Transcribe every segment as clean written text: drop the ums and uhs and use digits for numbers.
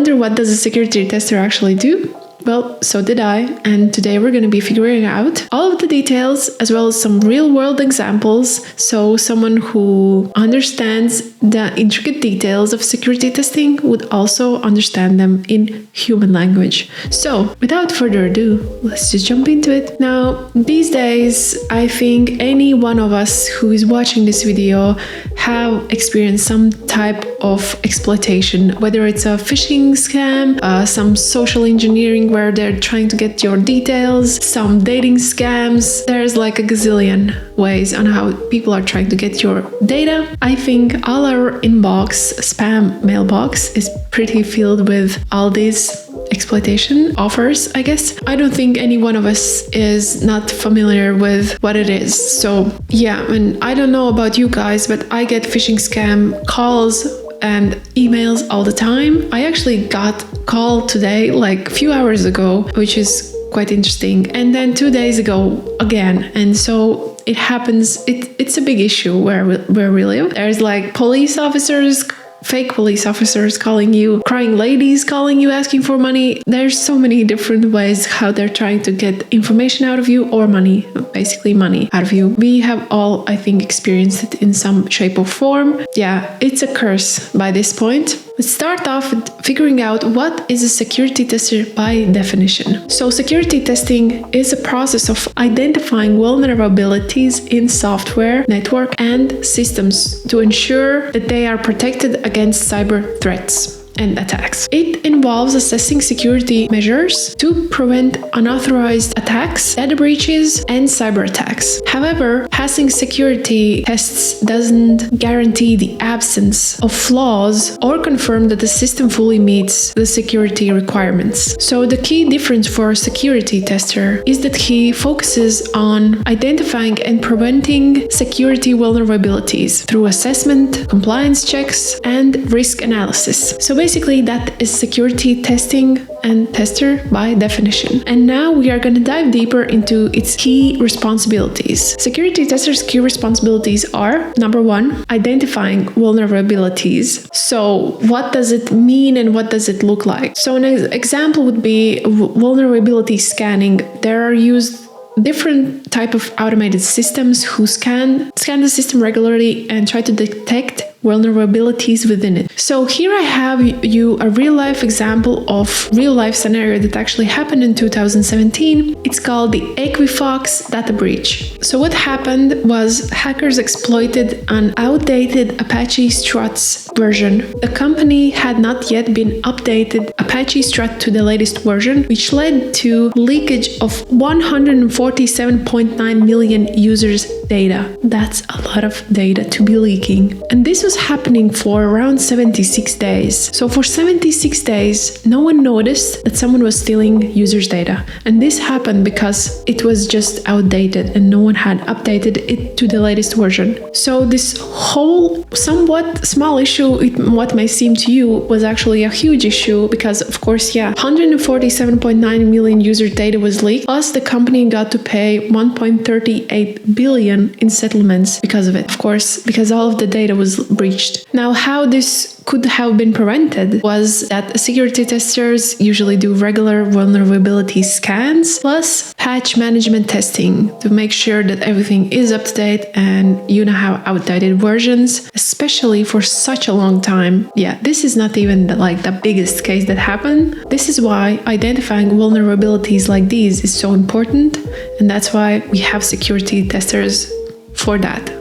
wonder, what does a security tester actually do? Well, so did I, and today we're going to be figuring out all of the details as well as some real-world examples, so someone who understands the intricate details of security testing would also understand them in human language. So, without further ado, let's just jump into it. Now, these days, I think any one of us who is watching this video have experienced some type of exploitation, whether it's a phishing scam, some social engineering where they're trying to get your details, some dating scams. There's like a gazillion ways on how people are trying to get your data. I think all our inbox, spam mailbox is pretty filled with all these exploitation offers, I guess. I don't think any one of us is not familiar with what it is. So yeah, and I don't know about you guys, but I get phishing scam calls and emails all the time. I actually got a call today, like a few hours ago, which is quite interesting. And then 2 days ago again. And so it happens, it's a big issue where we live. There's like police officers, fake police officers calling you, crying ladies calling you, asking for money. There's so many different ways how they're trying to get information out of you, or money, basically money out of you. We have all, I think, experienced it in some shape or form. Yeah, it's a curse by this point. Let's start off with figuring out what is a security tester by definition. So security testing is a process of identifying vulnerabilities in software, network, and systems to ensure that they are protected against cyber threats and attacks. It involves assessing security measures to prevent unauthorized attacks, data breaches, and cyber attacks. However, passing security tests doesn't guarantee the absence of flaws or confirm that the system fully meets the security requirements. So the key difference for a security tester is that he focuses on identifying and preventing security vulnerabilities through assessment, compliance checks, and risk analysis. So basically, that is security testing and tester by definition. And now we are going to dive deeper into its key responsibilities. Security testers' key responsibilities are: number one, identifying vulnerabilities. So what does it mean and what does it look like? So an example would be vulnerability scanning. There are used different type of automated systems who scan the system regularly and try to detect vulnerabilities within it. So here I have you a real-life example of real-life scenario that actually happened in 2017. It's called the Equifax data breach. So what happened was hackers exploited an outdated Apache Struts version. The company had not yet been updated Apache Strut to the latest version, which led to leakage of 147.9 million users' data. That's a lot of data to be leaking. And this was happening for around 76 days. So for 76 days, no one noticed that someone was stealing users' data. And this happened because it was just outdated and no one had updated it to the latest version. So this whole somewhat small issue, what may seem to you, was actually a huge issue because, of course, 147.9 million user data was leaked, plus the company got to pay 1.38 billion in settlements because of it. Of course, because all of the data was breached. Now, how this could have been prevented was that security testers usually do regular vulnerability scans plus patch management testing to make sure that everything is up to date and you don't have outdated versions, especially for such a long time. Yeah, this is not even the biggest case that happened. This is why identifying vulnerabilities like these is so important, and that's why we have security testers for that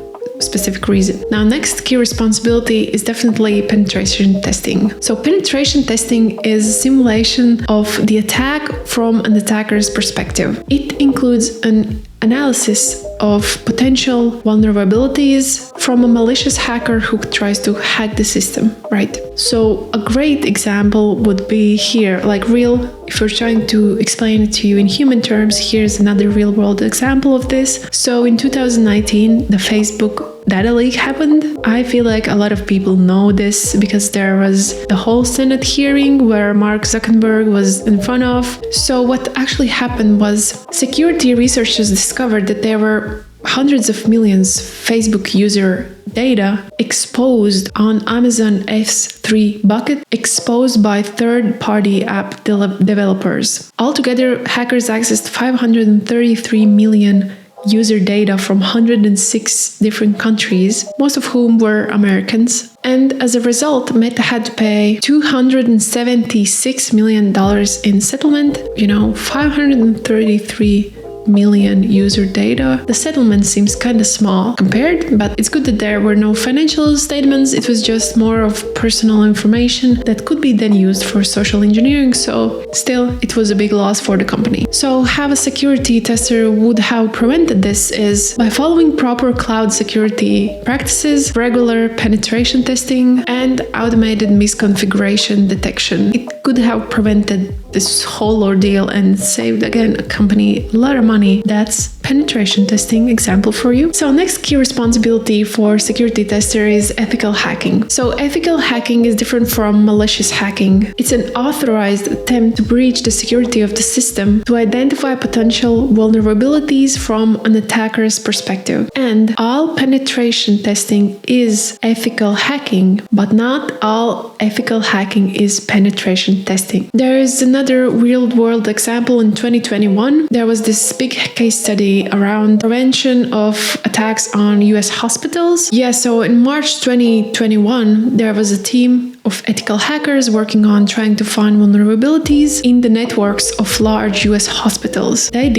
specific reason. Now, next key responsibility is definitely penetration testing. So penetration testing is a simulation of the attack from an attacker's perspective. It includes an analysis of potential vulnerabilities from a malicious hacker who tries to hack the system, right? So a great example would be here, if we're trying to explain it to you in human terms, here's another real world example of this. So in 2019, the Facebook data leak happened. I feel like a lot of people know this because there was the whole Senate hearing where Mark Zuckerberg was in front of. So what actually happened was security researchers discovered that there were hundreds of millions Facebook user data exposed on Amazon S3 bucket, exposed by third-party app developers. Altogether, hackers accessed 533 million user data from 106 different countries, most of whom were Americans. And as a result, Meta had to pay $276 million in settlement. 533 million user data. The settlement seems kind of small compared, but it's good that there were no financial statements. It was just more of personal information that could be then used for social engineering. So still, it was a big loss for the company. So how a security tester would have prevented this is by following proper cloud security practices, regular penetration testing, and automated misconfiguration detection. It could have prevented this whole ordeal and saved, again, a company a lot of money. That's penetration testing example for you. So next key responsibility for security tester is ethical hacking. So ethical hacking is different from malicious hacking. It's an authorized attempt to breach the security of the system to identify potential vulnerabilities from an attacker's perspective. And all penetration testing is ethical hacking, but not all ethical hacking is penetration testing. There is another real-world example in 2021. There was this big case study around prevention of attacks on US hospitals. So in March 2021, there was a team of ethical hackers working on trying to find vulnerabilities in the networks of large US hospitals. They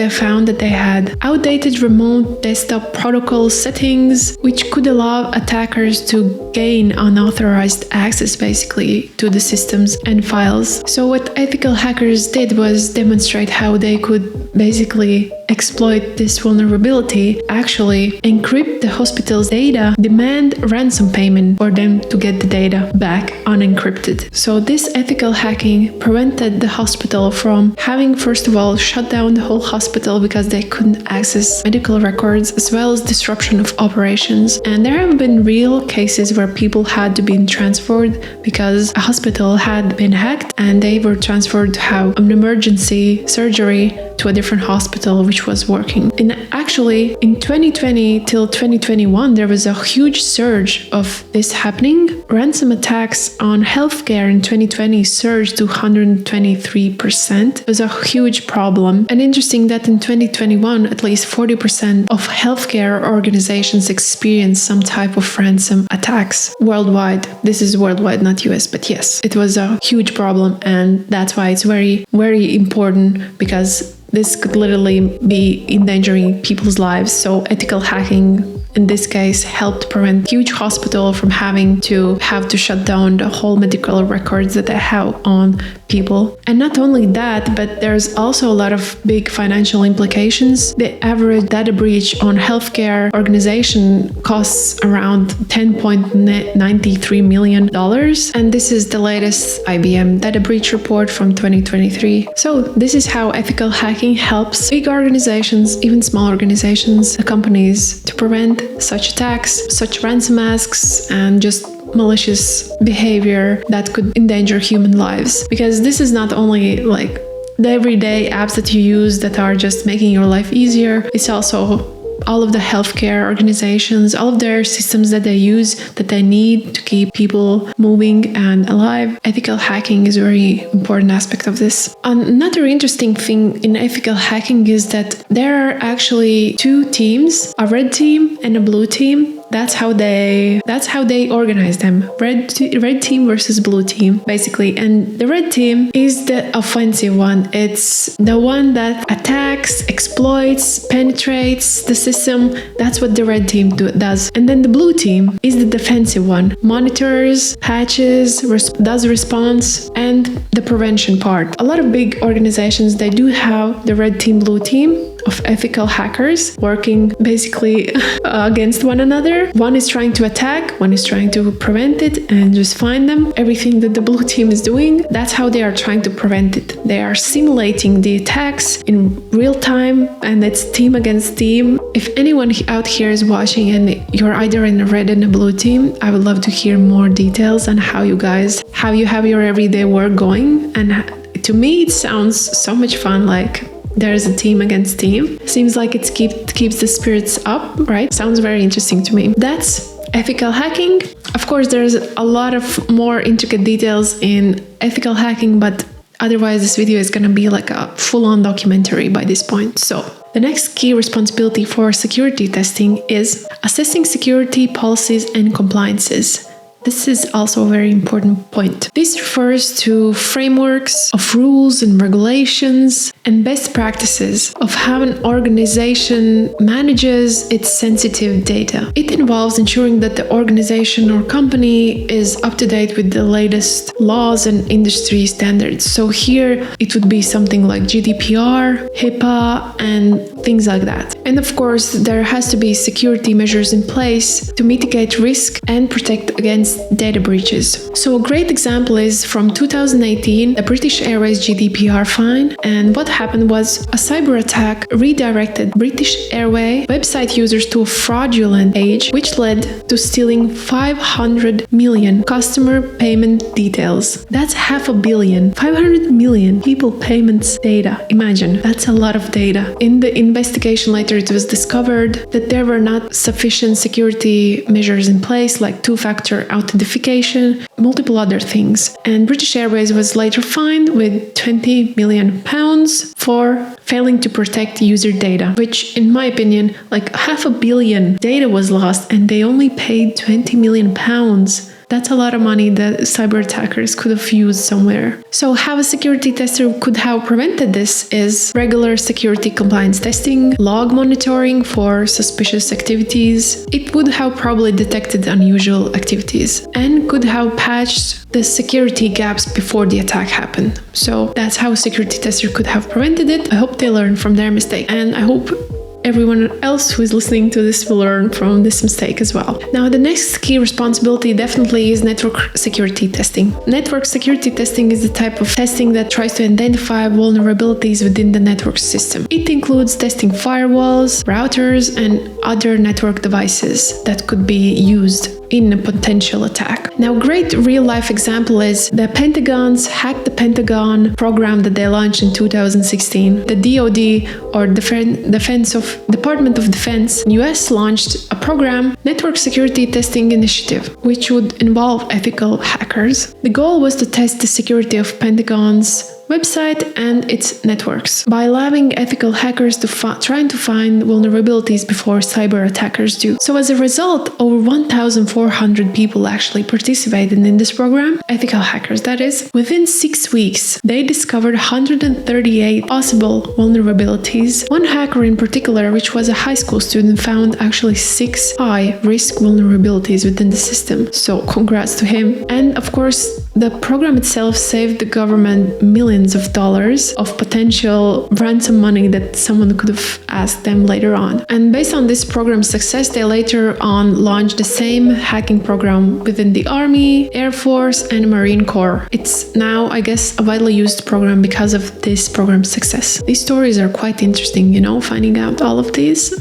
found that they had outdated remote desktop protocol settings, which could allow attackers to gain unauthorized access basically to the systems and files. So what ethical hackers did was demonstrate how they could basically exploit this vulnerability, actually encrypt the hospital's data, demand ransom payment for them to get the data back unencrypted. So this ethical hacking prevented the hospital from having, first of all, shut down the whole hospital because they couldn't access medical records, as well as disruption of operations. And there have been real cases where people had to be transferred because a hospital had been hacked and they were transferred to have an emergency surgery to a different hospital which was working. And actually, in 2020 till 2021, there was a huge surge of this happening. Ransom attacks on healthcare in 2020 surged to 123%. It was a huge problem. And interesting that in 2021, at least 40% of healthcare organizations experienced some type of ransom attacks worldwide. This is worldwide, not US, but yes, it was a huge problem. And that's why it's very, very important, because this could literally be endangering people's lives. So ethical hacking in this case helped prevent huge hospital from having to shut down the whole medical records that they have on people. And not only that, but there's also a lot of big financial implications. The average data breach on healthcare organization costs around $10.93 million. And this is the latest IBM data breach report from 2023. So this is how ethical hacking helps big organizations, even small organizations, companies, to prevent such attacks, such ransom asks, and just malicious behavior that could endanger human lives. Because this is not only like the everyday apps that you use that are just making your life easier, it's also all of the healthcare organizations, all of their systems that they use, that they need to keep people moving and alive. Ethical hacking is a very important aspect of this. Another interesting thing in ethical hacking is that there are actually two teams, a red team and a blue team. That's how they organize them. Red team versus blue team, basically. And the red team is the offensive one. It's the one that attacks, exploits, penetrates the system. That's what the red team does. And then the blue team is the defensive one. Monitors, patches, does response, and the prevention part. A lot of big organizations, they do have the red team, blue team of ethical hackers working basically against one another. One is trying to attack, one is trying to prevent it and just find them. Everything that the blue team is doing, that's how they are trying to prevent it. They are simulating the attacks in real time, and it's team against team. If anyone out here is watching and you're either in the red and the blue team, I would love to hear more details on how you have your everyday work going. And to me, it sounds so much fun. Like, there's a team against team. Seems like it keeps the spirits up, right? Sounds very interesting to me. That's ethical hacking. Of course, there's a lot of more intricate details in ethical hacking, but otherwise this video is going to be like a full-on documentary by this point. So the next key responsibility for security testing is assessing security policies and compliances. This is also a very important point. This refers to frameworks of rules and regulations and best practices of how an organization manages its sensitive data. It involves ensuring that the organization or company is up to date with the latest laws and industry standards. So here it would be something like GDPR, HIPAA, and things like that. And of course, there has to be security measures in place to mitigate risk and protect against data breaches. So a great example is from 2018, the British Airways GDPR fine. And what happened was a cyber attack redirected British Airways website users to a fraudulent page, which led to stealing 500 million customer payment details. That's 500 million. 500 million people payments data. Imagine, that's a lot of data. In the investigation later, it was discovered that there were not sufficient security measures in place, like two-factor authentication, multiple other things. And British Airways was later fined with £20 million for failing to protect user data, which in my opinion, like 500 million data was lost and they only paid £20 million. That's a lot of money that cyber attackers could have used somewhere. So how a security tester could have prevented this is regular security compliance testing, log monitoring for suspicious activities. It would have probably detected unusual activities and could have patched the security gaps before the attack happened. So that's how a security tester could have prevented it. I hope they learned from their mistake, and I hope everyone else who is listening to this will learn from this mistake as well. Now, the next key responsibility definitely is network security testing. Network security testing is the type of testing that tries to identify vulnerabilities within the network system. It includes testing firewalls, routers, and other network devices that could be used in a potential attack. Now, great real-life example is the Pentagon's Hack the Pentagon program that they launched in 2016. The DoD, or Department of Defense, US launched a program, Network Security Testing Initiative, which would involve ethical hackers. The goal was to test the security of Pentagon's website and its networks by allowing ethical hackers to trying to find vulnerabilities before cyber attackers do. So as a result, over 1,400 people actually participated in this program, ethical hackers that is. Within 6 weeks, they discovered 138 possible vulnerabilities. One hacker in particular, which was a high school student, found actually 6 high-risk vulnerabilities within the system. So congrats to him. And of course, the program itself saved the government millions of dollars of potential ransom money that someone could have asked them later on. And based on this program's success, they later on launched the same hacking program within the Army, Air Force, and Marine Corps. It's now, I guess, a widely used program because of this program's success. These stories are quite interesting, finding out all of these.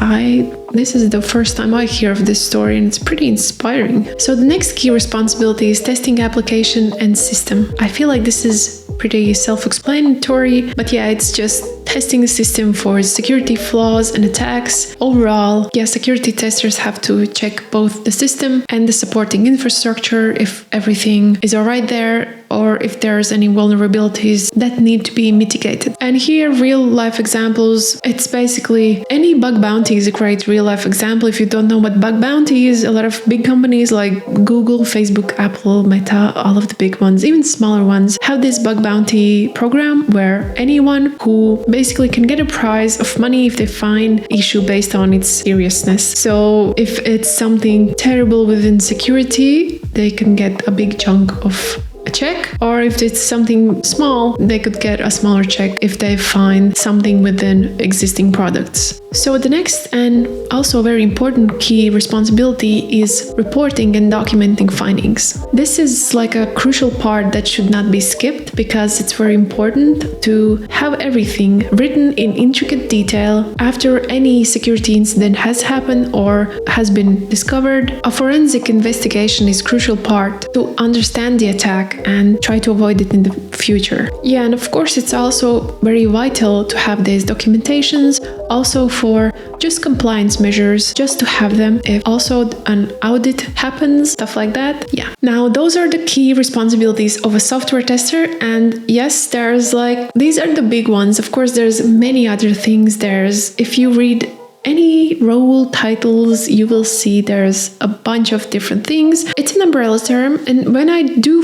This is the first time I hear of this story, and it's pretty inspiring. So the next key responsibility is testing application and system. I feel like this is pretty self-explanatory, but yeah, it's just testing the system for security flaws and attacks. Overall, security testers have to check both the system and the supporting infrastructure if everything is alright there, or if there's any vulnerabilities that need to be mitigated. And here, real-life examples, it's basically any bug bounty is a great real-life example. If you don't know what bug bounty is, a lot of big companies like Google, Facebook, Apple, Meta, all of the big ones, even smaller ones, have this bug bounty program where anyone who basically can get a prize of money if they find issue based on its seriousness. So if it's something terrible within security, they can get a big chunk of a check, or if it's something small, they could get a smaller check if they find something within existing products. So the next and also very important key responsibility is reporting and documenting findings. This is like a crucial part that should not be skipped because it's very important to have everything written in intricate detail after any security incident has happened or has been discovered. A forensic investigation is a crucial part to understand the attack and try to avoid it in the future. Yeah, and of course it's also very vital to have these documentations also for just compliance measures, just to have them if also an audit happens, stuff like that. Yeah. Now those are the key responsibilities of a software tester, and yes, there's like, these are the big ones. Of course there's many other things. If you read any role titles, you will see there's a bunch of different things. It's an umbrella term, and when I do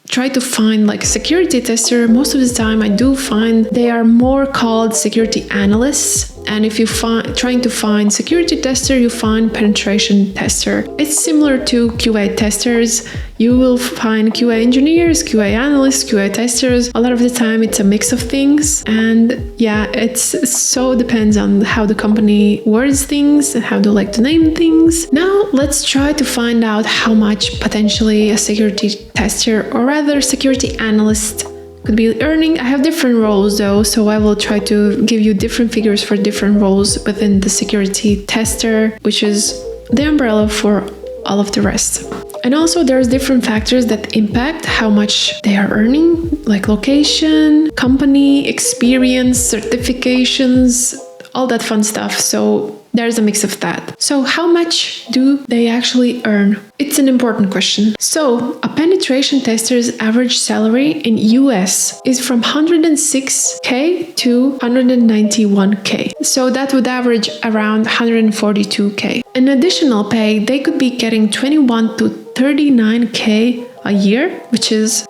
try to find like security tester, most of the time I do find they are more called security analysts. And if you trying to find security tester, you find penetration tester. It's similar to QA testers. You will find QA engineers, QA analysts, QA testers. A lot of the time it's a mix of things. And yeah, it's so depends on how the company words things and how they like to name things. Now let's try to find out how much potentially a security tester, or rather security analyst, could be earning. I have different roles though, so I will try to give you different figures for different roles within the security tester, which is the umbrella for all of the rest. And also there's different factors that impact how much they are earning, like location, company, experience, certifications, all that fun stuff. So there's a mix of that. So how much do they actually earn? It's an important question. So a penetration tester's average salary in US is from 106K to 191K. So that would average around 142K. An additional pay, they could be getting 21 to 39K a year,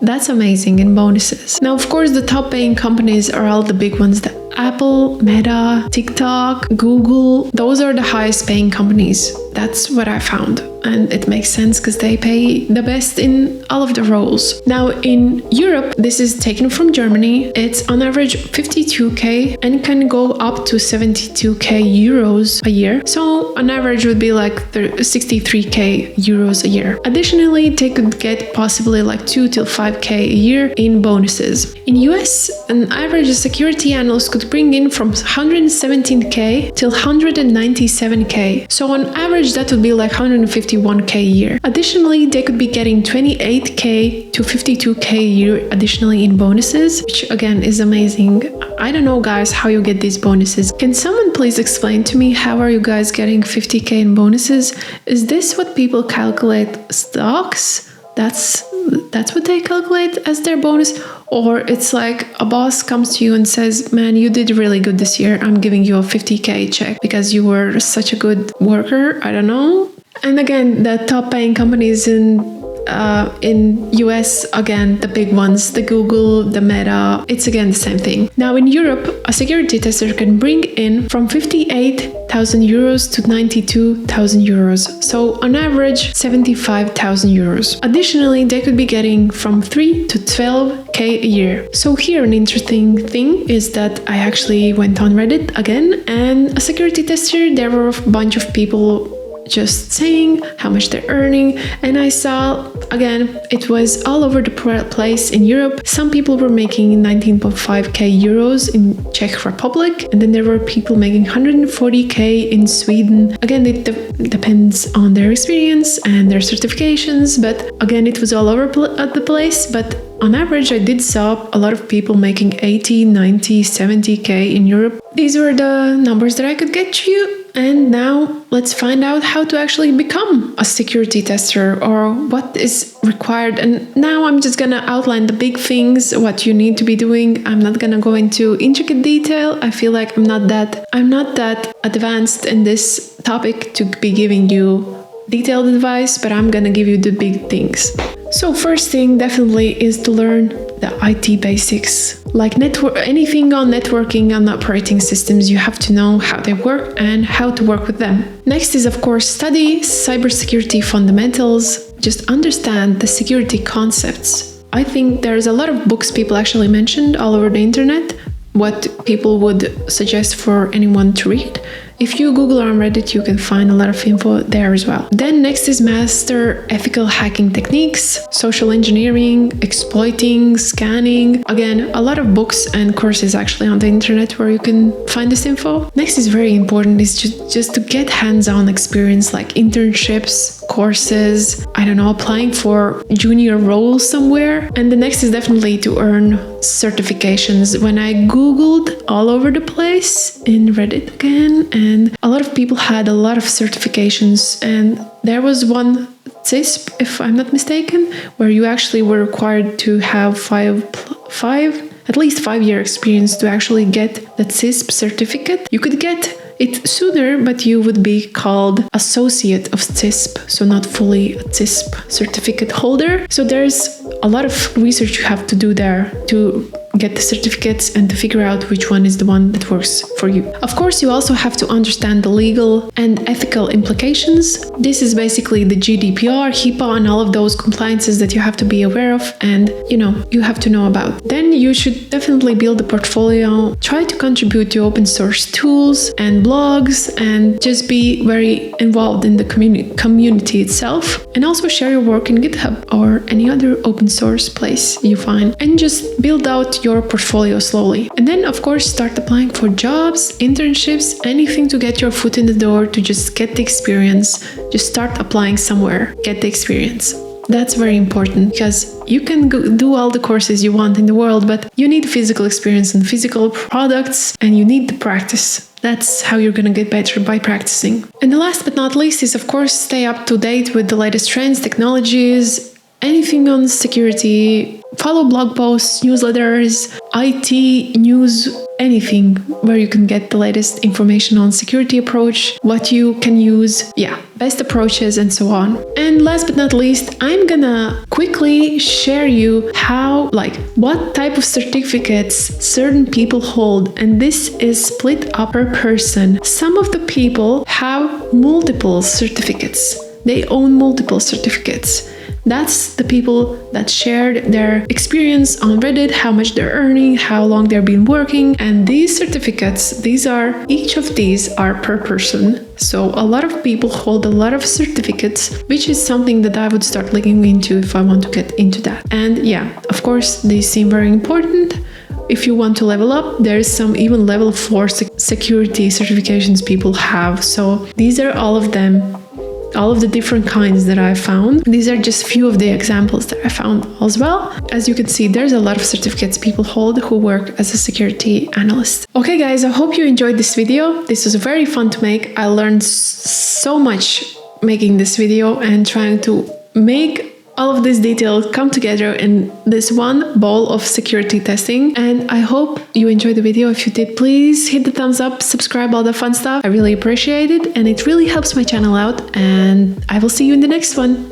that's amazing in bonuses. Now, of course, the top paying companies are all the big ones, the Apple, Meta, TikTok, Google. Those are the highest paying companies. That's what I found. And it makes sense because they pay the best in all of the roles. Now in Europe, this is taken from Germany. It's on average 52K and can go up to 72K euros a year. So on average would be like 63K euros a year. Additionally, they could get possibly like 2 till 5K a year in bonuses. In US, an average security analyst could bring in from 117K till 197K. So on average, that would be like 151K a year. Additionally, they could be getting 28K to 52K a year additionally in bonuses, which again is amazing. I don't know, guys, how you get these bonuses. Can someone please explain to me how are you guys getting 50K in bonuses? Is this what people calculate stocks? That's what they calculate as their bonus? Or it's like a boss comes to you and says, man, you did really good this year. I'm giving you a 50K check because you were such a good worker. I don't know. And again, the top paying companies in US, again, the big ones, the Google, the Meta, it's again the same thing. Now in Europe, a security tester can bring in from 58,000 euros to 92,000 euros. So on average, 75,000 euros. Additionally, they could be getting from 3 to 12K a year. So here an interesting thing is that I actually went on Reddit again, and a security tester, there were a bunch of people just saying how much they're earning, and I saw again it was all over the place in Europe. Some people were making 19.5k euros in Czech Republic, and then there were people making 140k in Sweden. Again, it depends on their experience and their certifications, but again it was all over the place. But on average, I did saw a lot of people making 80, 90, 70k in Europe. These were the numbers that I could get you. And now let's find out how to actually become a security tester, or what is required. And now I'm just gonna outline the big things, what you need to be doing. I'm not gonna go into intricate detail. I feel like I'm not that advanced in this topic to be giving you detailed advice, but I'm gonna give you the big things. So first thing definitely is to learn the IT basics. Like anything on networking and operating systems, you have to know how they work and how to work with them. Next is, of course, study cybersecurity fundamentals. Just understand the security concepts. I think there's a lot of books people actually mentioned all over the internet, what people would suggest for anyone to read. If you Google or on Reddit, you can find a lot of info there as well. Then next is master ethical hacking techniques, social engineering, exploiting, scanning. Again, a lot of books and courses actually on the internet where you can find this info. Next is very important, is just to get hands-on experience like internships, courses, I don't know, applying for junior roles somewhere. And the next is definitely to earn certifications. When I Googled all over the place in Reddit again, and a lot of people had a lot of certifications, and there was one CISP, if I'm not mistaken, where you actually were required to have at least 5-year experience to actually get that CISP certificate. You could get it sooner, but you would be called associate of CISP, so not fully a CISP certificate holder. So there's a lot of research you have to do there to get the certificates and to figure out which one is the one that works for you. Of course, you also have to understand the legal and ethical implications. This is basically the GDPR, HIPAA, and all of those compliances that you have to be aware of and, you have to know about. Then you should definitely build a portfolio, try to contribute to open source tools and blogs, and just be very involved in the community itself. And also share your work in GitHub or any other open source place you find. And just build out your portfolio slowly. And then, of course, start applying for jobs, internships, anything to get your foot in the door, to just get the experience. Just start applying somewhere, get the experience. That's very important, because you can do all the courses you want in the world, but you need physical experience and physical products, and you need the practice. That's how you're going to get better, by practicing. And the last but not least is, of course, stay up to date with the latest trends, technologies, anything on security. Follow blog posts, newsletters, IT news, anything where you can get the latest information on security approach, what you can use, best approaches, and so on. And last but not least, I'm gonna quickly share you what type of certificates certain people hold, and this is split up per person. Some of the people have multiple certificates. They own multiple certificates. That's the people that shared their experience on Reddit, how much they're earning, how long they've been working. And these certificates, each of these are per person. So a lot of people hold a lot of certificates, which is something that I would start looking into if I want to get into that. And of course, these seem very important. If you want to level up, there's some even level 4 security certifications people have. So these are all of them. All of the different kinds that I found. These are just few of the examples that I found as well. As you can see, there's a lot of certificates people hold who work as a security analyst. Okay guys, I hope you enjoyed this video. This was very fun to make. I learned so much making this video and trying to make all of these details come together in this one bowl of security testing. And I hope you enjoyed the video. If you did, please hit the thumbs up, subscribe, all the fun stuff. I really appreciate it, and it really helps my channel out. And I will see you in the next one.